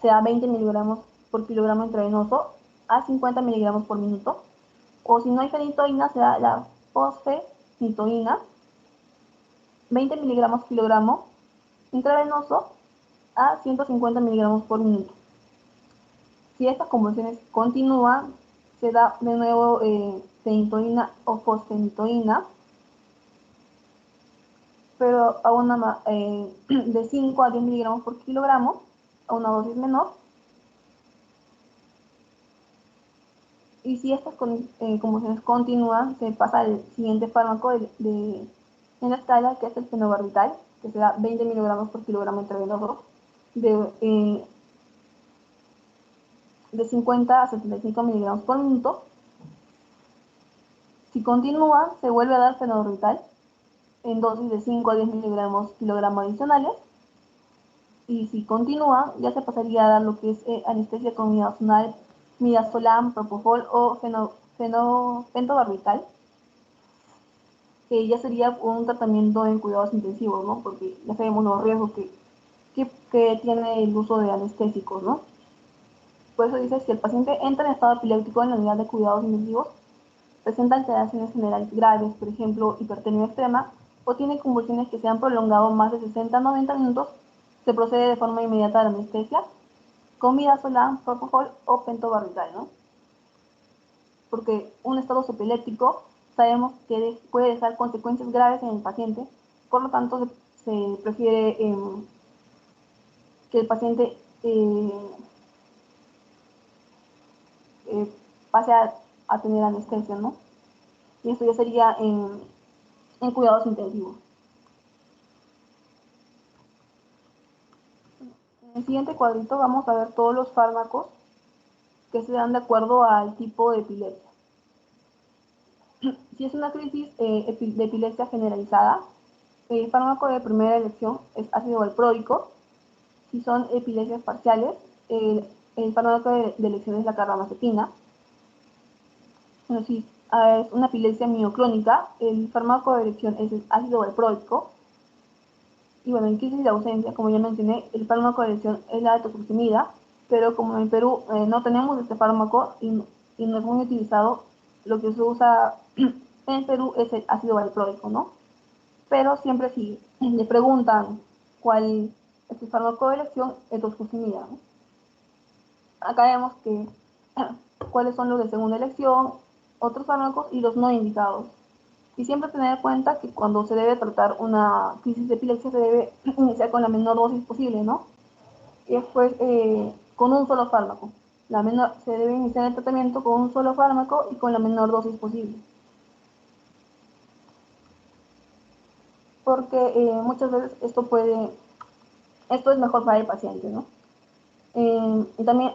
se da 20 miligramos por kilogramo intravenoso a 50 miligramos por minuto. O si no hay fenitoína, se da la fosfenitoína 20 miligramos kilogramo intravenoso a 150 miligramos por minuto. Si estas convulsiones continúan, se da de nuevo fenitoína o fosfenitoína, pero a de 5 a 10 miligramos por kilogramo, a una dosis menor. Y si estas convulsiones continúan, se pasa al siguiente fármaco en la escala, que es el fenobarbital, que se da 20 miligramos por kilogramo intravenoso, de 50 a 75 miligramos por minuto. Si continúa, se vuelve a dar fenobarbital en dosis de 5 a 10 miligramos kilogramo adicionales. Y si continúa, ya se pasaría a dar lo que es anestesia con midazolam, midazolam, propofol o pentobarbital, que ya sería un tratamiento en cuidados intensivos, ¿no? Porque ya sabemos los riesgos que tiene el uso de anestésicos, ¿no? Por eso dice, si el paciente entra en estado epiléptico en la unidad de cuidados intensivos, presenta alteraciones generales graves, por ejemplo, hipertensión extrema, o tiene convulsiones que se han prolongado más de 60 a 90 minutos, se procede de forma inmediata a la anestesia con midazolam, propofol o pentobarbital, ¿no? Porque un estado epiléptico sabemos que puede dejar consecuencias graves en el paciente, por lo tanto se prefiere que el paciente pase a tener anestesia, ¿no? Y esto ya sería en cuidados intensivos. En el siguiente cuadrito vamos a ver todos los fármacos que se dan de acuerdo al tipo de epilepsia. Si es una crisis de epilepsia generalizada, el fármaco de primera elección es ácido valproico. Si son epilepsias parciales, el fármaco de elección es la carbamazepina. Bueno, si es una epilepsia mioclónica, el fármaco de elección es el ácido valproico. Y bueno, en crisis de ausencia, como ya mencioné, el fármaco de elección es la etosuximida, pero como en Perú no tenemos este fármaco y no es muy utilizado, lo que se usa en Perú es el ácido valproico, ¿no? Pero siempre si le preguntan cuál es el fármaco de elección, etosuximida, ¿no? Acá vemos que cuáles son los de segunda elección, otros fármacos y los no indicados. Y siempre tener en cuenta que cuando se debe tratar una crisis de epilepsia se debe iniciar con la menor dosis posible, ¿no? Y después con un solo fármaco. Se debe iniciar el tratamiento con un solo fármaco y con la menor dosis posible. Porque muchas veces esto es mejor para el paciente, ¿no? Y también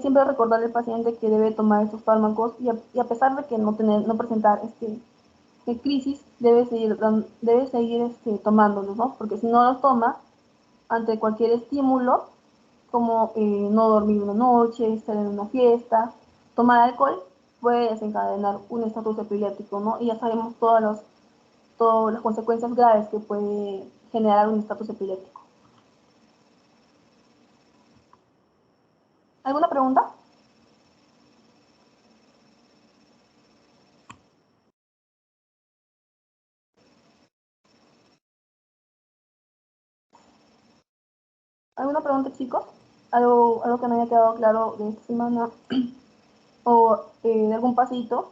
siempre recordarle al paciente que debe tomar estos fármacos y a pesar de que no presentar crisis, debe seguir tomándolos, ¿no? Porque si no los toma, ante cualquier estímulo, como no dormir una noche, estar en una fiesta, tomar alcohol, puede desencadenar un estatus epiléptico, ¿no? Y ya sabemos todas las consecuencias graves que puede generar un estatus epiléptico. ¿Alguna pregunta? ¿Alguna pregunta, chicos? ¿Algo que no haya quedado claro de esta semana? ¿O de algún pasito?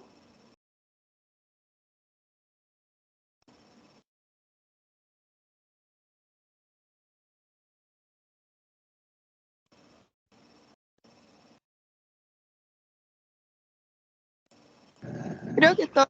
Creo que todo